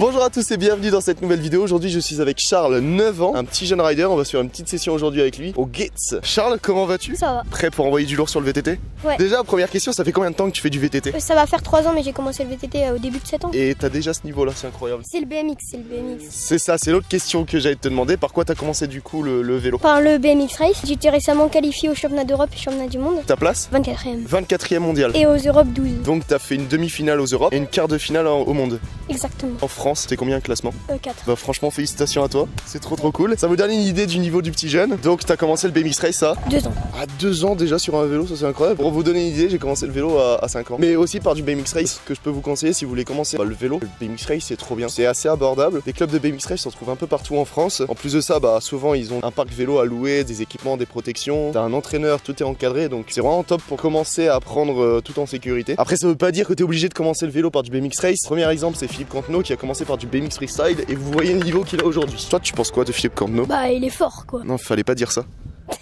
Bonjour à tous et bienvenue dans cette nouvelle vidéo. Aujourd'hui je suis avec Charles, 9 ans, un petit jeune rider. On va se faire une petite session aujourd'hui avec lui au Gates. Charles, comment vas-tu? Ça va. Prêt pour envoyer du lourd sur le VTT? Ouais. Déjà, première question, ça fait combien de temps que tu fais du VTT? Ça va faire 3 ans, mais j'ai commencé le VTT au début de 7 ans. Et t'as déjà ce niveau là, c'est incroyable. C'est le BMX, c'est le BMX. C'est ça, c'est l'autre question que j'allais te demander. Par quoi t'as commencé du coup le vélo? Par le BMX Race, j'ai été récemment qualifié au championnat d'Europe et championnat du monde. Ta place? 24e. 24e mondial. Et aux Europes 12. Donc t'as fait une demi-finale aux Europes et une quart de finale au monde. Exactement. En France, t'es combien classement? 4. Bah franchement félicitations à toi, c'est trop cool. Ça vous donne une idée du niveau du petit jeune. Donc t'as commencé le BMX Race à 2 ans. À 2 ans déjà sur un vélo, ça c'est incroyable. Pour vous donner une idée, j'ai commencé le vélo à 5 ans. Mais aussi par du BMX Race que je peux vous conseiller si vous voulez commencer. Bah, le vélo, le BMX Race c'est trop bien, c'est assez abordable. Les clubs de BMX Race s'en trouvent un peu partout en France. En plus de ça, bah souvent ils ont un parc vélo à louer, des équipements, des protections. T'as un entraîneur, tout est encadré, donc c'est vraiment top pour commencer à apprendre tout en sécurité. Après ça veut pas dire que t'es obligé de commencer le vélo par du BMX Race. Premier exemple c'est Philippe Cantenot qui a commencé par du BMX Freestyle et vous voyez le niveau qu'il a aujourd'hui. Toi tu penses quoi de Philippe Cantenot? Bah il est fort quoi. Non, fallait pas dire ça.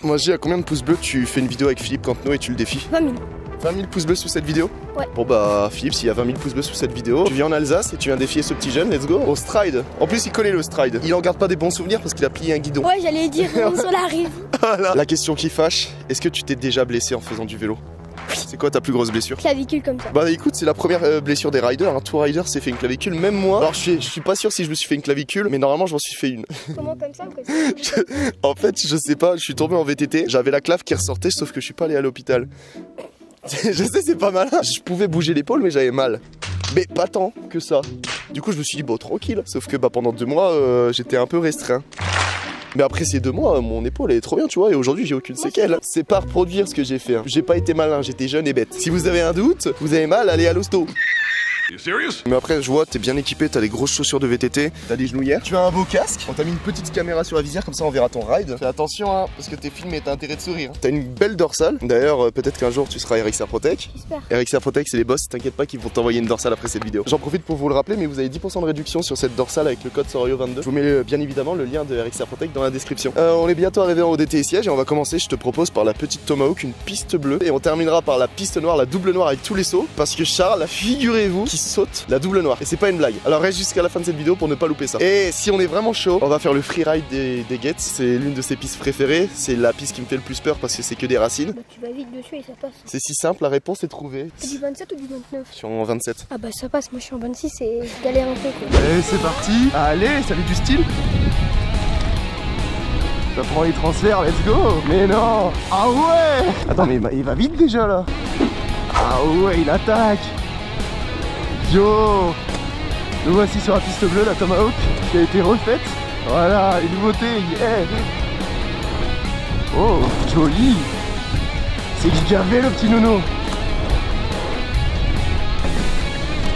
Moi je dis à combien de pouces bleus tu fais une vidéo avec Philippe Cantenot et tu le défies? 20 000. 20 000 pouces bleus sous cette vidéo? Ouais. Bon bah Philippe, s'il y a 20 000 pouces bleus sous cette vidéo, tu viens en Alsace et tu viens défier ce petit jeune, let's go. Au stride. En plus il connaît le stride. Il en garde pas des bons souvenirs parce qu'il a plié un guidon. Ouais, j'allais dire sur la rive. Voilà. La question qui fâche, est-ce que tu t'es déjà blessé en faisant du vélo? C'est quoi ta plus grosse blessure? Clavicule comme ça. Bah écoute, c'est la première blessure des riders. Un tout rider s'est fait une clavicule, même moi. Alors je suis pas sûr si je me suis fait une clavicule, mais normalement je m'en suis fait une. Comment comme ça ou comme ça? En fait, je sais pas, je suis tombé en VTT, j'avais la clave qui ressortait, sauf que je suis pas allé à l'hôpital. Je sais, c'est pas malin. Je pouvais bouger l'épaule, mais j'avais mal. Mais pas tant que ça. Du coup, je me suis dit, bon, tranquille. Sauf que bah, pendant 2 mois, j'étais un peu restreint. Mais après ces 2 mois, mon épaule elle est trop bien, tu vois, et aujourd'hui j'ai aucune séquelle. C'est pas reproduire ce que j'ai fait. Hein. J'ai pas été malin, j'étais jeune et bête. Si vous avez un doute, vous avez mal, allez à l'hosto. Mais après je vois t'es bien équipé, t'as des grosses chaussures de VTT, t'as des genouillères, tu as un beau casque, on t'a mis une petite caméra sur la visière comme ça on verra ton ride. Fais attention hein, parce que t'es filmé, t'as intérêt de sourire. T'as une belle dorsale, d'ailleurs peut-être qu'un jour tu seras Eric Serprotec. J'espère. Eric Serprotec c'est les boss, t'inquiète pas qu'ils vont t'envoyer une dorsale après cette vidéo. J'en profite pour vous le rappeler mais vous avez 10% de réduction sur cette dorsale avec le code Sorio22. Je vous mets bien évidemment le lien de Eric Serprotec dans la description. On est bientôt arrivé en ODT siège et on va commencer, je te propose par la petite Tomahawk, une piste bleue et on terminera par la piste noire, la double noire avec tous les sauts parce que Charles, figurez-vous, qui saute la double noire. Et c'est pas une blague. Alors reste jusqu'à la fin de cette vidéo pour ne pas louper ça. Et si on est vraiment chaud, on va faire le freeride des Gates. C'est l'une de ses pistes préférées. C'est la piste qui me fait le plus peur parce que c'est que des racines. Bah tu vas vite dessus et ça passe. C'est si simple, la réponse est trouvée. C'est du 27 ou du 29? Je suis en 27. Ah bah ça passe, moi je suis en 26 et je galère un peu quoi. Allez, c'est parti. Allez, ça fait du style. Ça prend les transferts, let's go. Mais non. Ah ouais. Attends, mais il va vite déjà là. Ah ouais, il attaque. Yo! Nous voici sur la piste bleue, la Tomahawk, qui a été refaite. Voilà, les nouveautés, yeah! Oh, joli! C'est gavé le petit nono!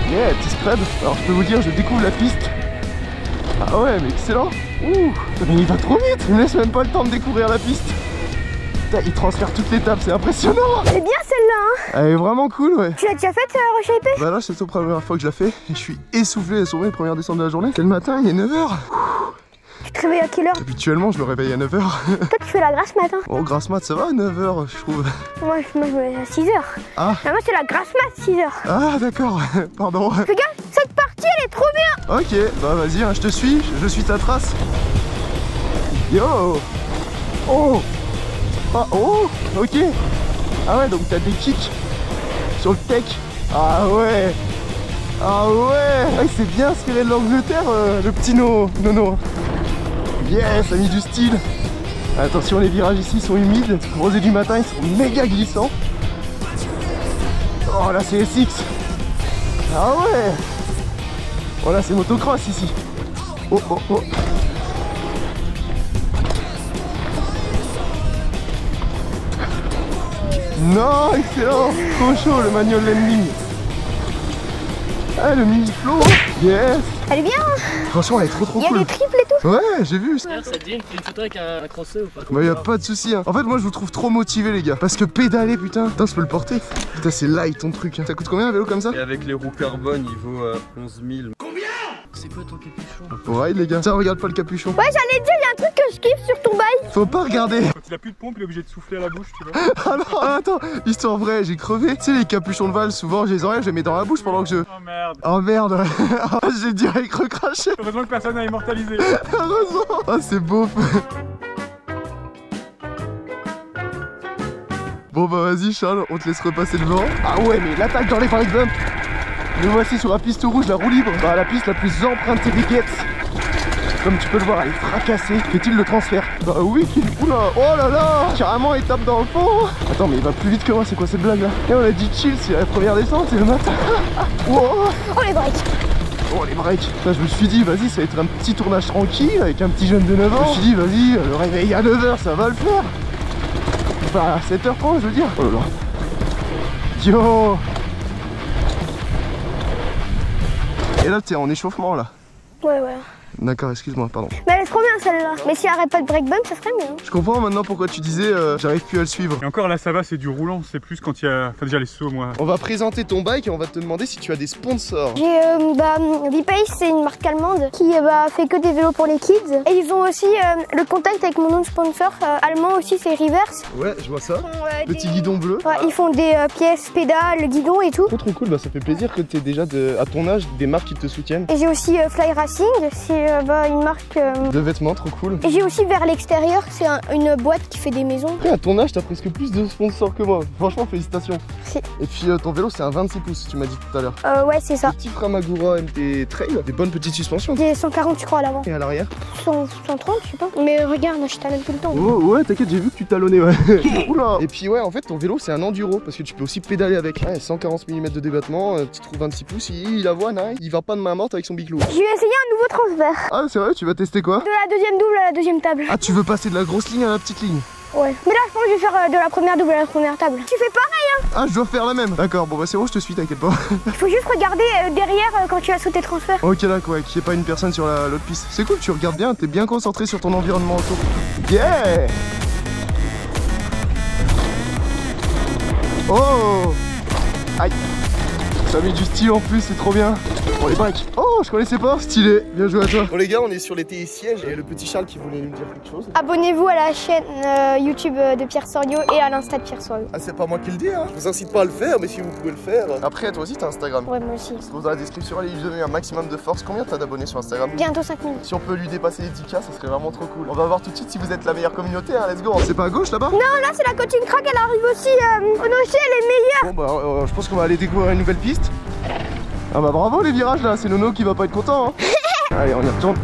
Yeah, petit scrub. Alors je peux vous dire, je découvre la piste. Ah ouais, mais excellent! Ouh! Mais il va trop vite! Il me laisse même pas le temps de découvrir la piste. Il transfère toutes les tables, c'est impressionnant. C'est bien celle-là hein. Elle est vraiment cool ouais. Tu l'as déjà faite reshaper? Bah là c'est la première fois que je la fais et je suis essoufflé sur les premières descentes de la journée. C'est le matin, il est 9h. Tu te réveilles à quelle heure? Habituellement je me réveille à 9h. Toi tu fais la grasse matin? Oh grasse mat ça va à 9h je trouve. Moi je me réveille à 6h. Ah. Moi c'est la grasse mat 6h. Ah d'accord, pardon. Fais gaffe, cette partie elle est trop bien. Ok, bah vas-y hein, je te suis, je suis ta trace. Yo. Oh. Ah, oh, ok. Ah ouais, donc t'as des kicks sur le tech. Ah ouais. Ah ouais. Ah, il s'est bien inspiré de l'Angleterre, le petit Nono. Yes, ça a mis du style. Attention, les virages ici sont humides. Rosé du matin, ils sont méga glissants. Oh là, c'est SX. Ah ouais. Oh là, c'est motocross ici. Oh, oh, oh. Non, excellent, trop chaud le manual landing. Ah le mini flow, yes. Elle est bien hein. Franchement elle est trop cool. Il y a des triples et tout. Ouais j'ai vu. Ça te dit une photo avec un crossé ou pas? Bah y'a pas de souci hein. En fait moi je vous trouve trop motivé les gars. Parce que pédaler putain, je peux le porter. Putain c'est light ton truc hein. Ça coûte combien un vélo comme ça? Et avec les roues carbone il vaut 11 000. C'est quoi ton capuchon? Faut ride les gars. Tiens regarde pas le capuchon. Ouais j'allais dire, il y a un truc que je kiffe sur ton bail. Faut pas regarder. il a plus de pompe, il est obligé de souffler à la bouche, tu vois. Ah non, attends, histoire vraie, j'ai crevé. Tu sais, les capuchons de Val, souvent, je les enlève, je les mets dans la bouche pendant que je... Oh merde. Oh merde. J'ai direct recraché. Heureusement que personne n'a immortalisé. Heureusement. Ah, c'est beau. Bon bah vas-y Charles, on te laisse repasser devant. Ah ouais, mais l'attaque dans les break bumps. Me voici sur la piste rouge, la roue libre. Bah la piste la plus empruntée des Gates. Comme tu peux le voir, elle est fracassée. Fait-il le transfert? Bah oui. Oula, oh là là. Carrément, il tape dans le fond. Attends, mais il va plus vite que moi, c'est quoi cette blague là? Et on a dit chill, c'est la première descente, c'est le matin. Wow. Oh les breaks. Oh les breaks. Là je me suis dit, vas-y, ça va être un petit tournage tranquille avec un petit jeune de 9 ans. Je me suis dit, vas-y, le réveil à 9h, ça va le faire. Enfin, à 7h30, je veux dire. Oh là là. Yo. Et là, t'es en échauffement là. Ouais, ouais. D'accord, excuse-moi, pardon. Mais elle est trop bien celle-là. Mais si elle arrête pas de break bump, ça serait mieux. Je comprends maintenant pourquoi tu disais j'arrive plus à le suivre. Et encore là, ça va, c'est du roulant, c'est plus quand il y a. Enfin, déjà les sauts, moi. On va présenter ton bike et on va te demander si tu as des sponsors. J'ai V-Pace, c'est une marque allemande qui fait que des vélos pour les kids. Et ils ont aussi le contact avec mon autre sponsor allemand aussi, c'est Reverse. Ouais, je vois ça. Petit Des- guidon bleu. Ouais, ils font des pièces, pédales, guidon et tout. Trop cool, bah ça fait plaisir que tu aies déjà à ton âge des marques qui te soutiennent. Et j'ai aussi Fly Racing, c'est une marque. De vêtements, trop cool. Et j'ai aussi Vers l'extérieur, c'est une boîte qui fait des maisons. Après, à ton âge, t'as presque plus de sponsors que moi. Franchement, félicitations. Merci. Et puis ton vélo, c'est un 26 pouces, tu m'as dit tout à l'heure. Ouais, c'est ça. Petit Framagura MT Trail, des bonnes petites suspensions. J'ai 140, je crois, à l'avant. Et à l'arrière? 130, je sais pas. Mais regarde, je talonne tout le temps. Oh ouais, t'inquiète, j'ai vu que tu talonnais, ouais. Oula. Et puis ouais, en fait, ton vélo, c'est un enduro parce que tu peux aussi pédaler avec. Ouais, 140 mm de débattement, petit trou 26 pouces, il avoine, hein, il va pas de main morte avec son biclou. Je vais essayer un nouveau transfert. Ah, c'est vrai, tu vas tester quoi? De la deuxième double à la deuxième table. Ah, tu veux passer de la grosse ligne à la petite ligne? Ouais. Mais là, je pense que je vais faire de la première double à la première table. Tu fais pareil, Ah, je dois faire la même. D'accord, bon bah c'est bon, je te suis, t'inquiète pas. il faut juste regarder derrière quand tu as sauté transfert. Ok, d'accord, ouais, qu'il n'y ait pas une personne sur l'autre piste. C'est cool, tu regardes bien, t'es bien concentré sur ton environnement autour. Yeah! Oh! Aïe! Ça met du style en plus, c'est trop bien. Bon, les breaks. Oh, je connaissais pas. Stylé. Bien joué à toi. Bon, les gars, on est sur les télésièges et le petit Charles qui voulait nous dire quelque chose. Abonnez-vous à la chaîne YouTube de Pierre Sorio et à l'Insta de Pierre Sorio. Ah, c'est pas moi qui le dis, hein. Je vous incite pas à le faire, mais si vous pouvez le faire. Après, toi aussi, t'as Instagram. Ouais, moi aussi. Se pose dans la description, allez lui donner un maximum de force. Combien t'as d'abonnés sur Instagram? Bientôt 5000. Si on peut lui dépasser les 10K, ça serait vraiment trop cool. On va voir tout de suite si vous êtes la meilleure communauté, hein. Let's go. C'est pas à gauche là-bas? Non, là, c'est la coaching crack, elle arrive aussi. Au Nocher, elle est meilleure. Bon, bah, je pense qu'on va aller découvrir une nouvelle piste. Ah bah bravo les virages là, c'est Nono qui va pas être content hein. Allez, on y retourne.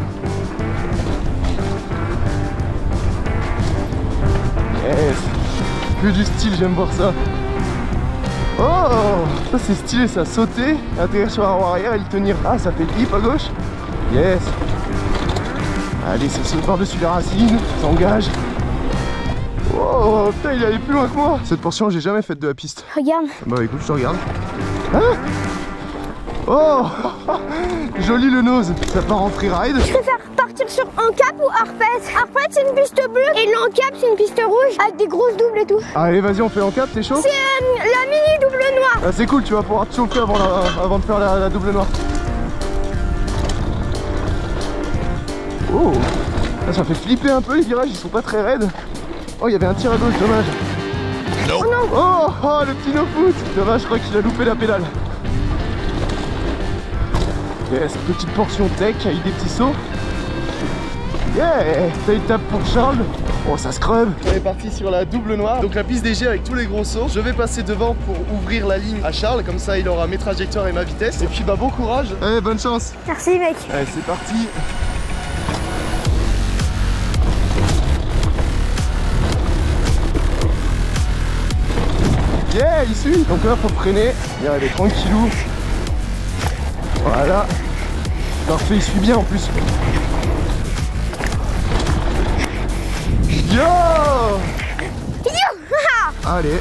Yes. Que du style, j'aime voir ça. Oh, ça c'est stylé ça, sauter, atterrir sur un roue arrière et le tenir. Ah, ça fait le hip à gauche. Yes. Allez, ça saute par-dessus les racines, s'engage. Oh putain, il est allé plus loin que moi. Cette portion, j'ai jamais faite de la piste. Regarde. Bah écoute, je te regarde. Hein? Oh, joli le nose. Ça part en freeride. Je préfère partir sur Ancap ou Arpet. Arpet, c'est une piste bleue et l'Ancap, c'est une piste rouge avec des grosses doubles et tout. Allez, vas-y, on fait en cap, t'es chaud? C'est la mini double noire. Ah, c'est cool, tu vas pouvoir te chauffer avant de faire la double noire. Oh, là, ça fait flipper un peu les virages, ils sont pas très raides. Oh, il y avait un tir à gauche, dommage. Oh non. Oh, le petit no-foot. Dommage, je crois qu'il a loupé la pédale. Yes, petite portion tech avec des petits sauts. Yeah, taille tape pour Charles. Oh, ça scrub. On est parti sur la double noire. Donc la piste DG avec tous les gros sauts. Je vais passer devant pour ouvrir la ligne à Charles. Comme ça, il aura mes trajectoires et ma vitesse. Et puis, bah, bon courage. Allez, bonne chance. Merci, mec. Allez, c'est parti. Yeah, il suit. Donc là, faut freiner. Il va aller tranquillou. Voilà. Parfait, il suit bien en plus. Yo! Allez.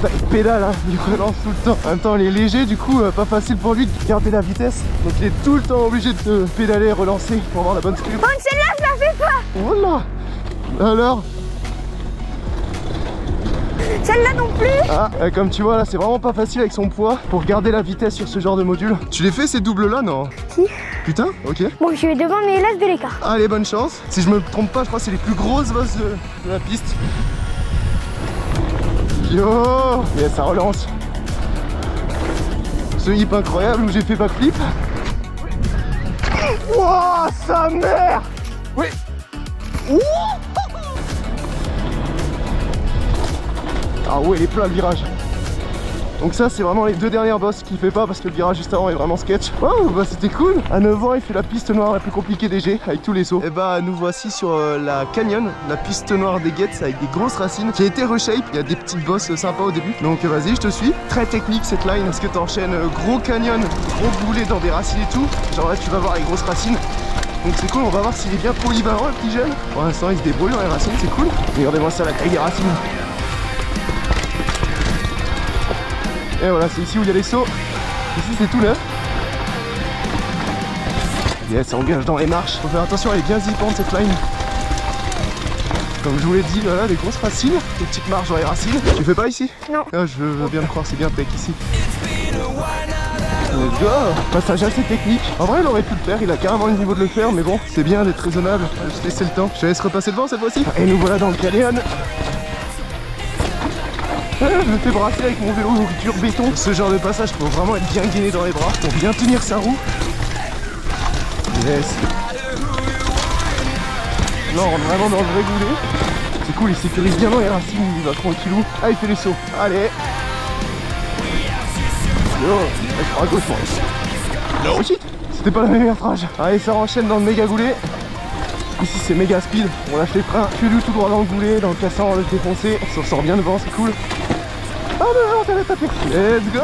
Il pédale, hein. Il relance tout le temps. En même temps, il est léger, du coup, pas facile pour lui de garder la vitesse. Donc il est tout le temps obligé de pédaler et relancer pour avoir la bonne sculpture. Bon, celle-là, je la fais pas. Voilà. Alors? Celle-là non plus. Ah, comme tu vois là, c'est vraiment pas facile avec son poids pour garder la vitesse sur ce genre de module. Tu les fais ces doubles là, non? Si. Putain, ok. Bon, je suis devant, mais laisse de l'écart. Allez, bonne chance. Si je me trompe pas, je crois que c'est les plus grosses bosses de la piste. Yo, et ça relance. Ce hip incroyable où j'ai fait backflip. Wouah, sa mère. Oui. Ouh. Ah ouais, il est plein le virage. Donc ça c'est vraiment les deux dernières bosses qu'il fait pas parce que le virage juste avant est vraiment sketch. Waouh, bah c'était cool. À 9 ans il fait la piste noire la plus compliquée des G avec tous les sauts. Et bah nous voici sur la canyon, la piste noire des Gates avec des grosses racines qui a été reshape. Il y a des petites bosses sympas au début. Donc vas-y, je te suis. Très technique cette line parce que t'enchaînes gros canyon, gros boulet dans des racines et tout. Genre là tu vas voir les grosses racines. Donc c'est cool, on va voir s'il est bien polyvalent le petit jeune. Pour l'instant il se débrouille dans les racines, c'est cool. Regardez-moi ça, la taille des racines. Et voilà, c'est ici où il y a les sauts. Ici c'est tout neuf. Yes, ça engage dans les marches. Faut faire attention, elle est bien zippante cette line. Comme je vous l'ai dit, voilà, des grosses racines, des petites marches dans les racines. Tu fais pas ici? Non. Ah, je veux bien le croire, c'est bien tech ici. Let's go. Passage assez technique. En vrai il aurait pu le faire, il a carrément le niveau de le faire, mais bon, c'est bien d'être raisonnable. Je vais juste laisser le temps. Je te laisse repasser devant cette fois-ci. Et nous voilà dans le canyon. Je me fais brasser avec mon vélo dur béton. Ce genre de passage, faut vraiment être bien gainé dans les bras pour bien tenir sa roue. Yes. Là on rentre vraiment dans le vrai goulet. C'est cool, il sécurise bien dans les racines, il va tranquillou. Ah, il fait les sauts. Allez. Yo, je prends à gauche moi. Oh shit, c'était pas la meilleure trage. Allez, ça enchaîne dans le méga goulet. Ici c'est méga speed, on lâche les freins, tu lui tout droit dans le goulet, dans le cassant, on le défoncer, on s'en sort bien devant, c'est cool. Ah non, t'avais tapé. Let's go.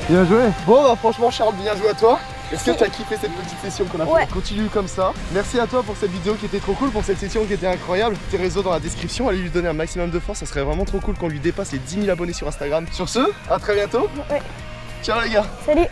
Bien joué. Bon bah franchement Charles, bien joué à toi. Est-ce que tu as kiffé cette petite session qu'on a fait? Continue comme ça. Merci à toi pour cette vidéo qui était trop cool, pour cette session qui était incroyable. Tes réseaux dans la description, allez lui donner un maximum de force, ça serait vraiment trop cool qu'on lui dépasse les 10 000 abonnés sur Instagram. Sur ce, à très bientôt. Ouais. Ciao les gars. Salut.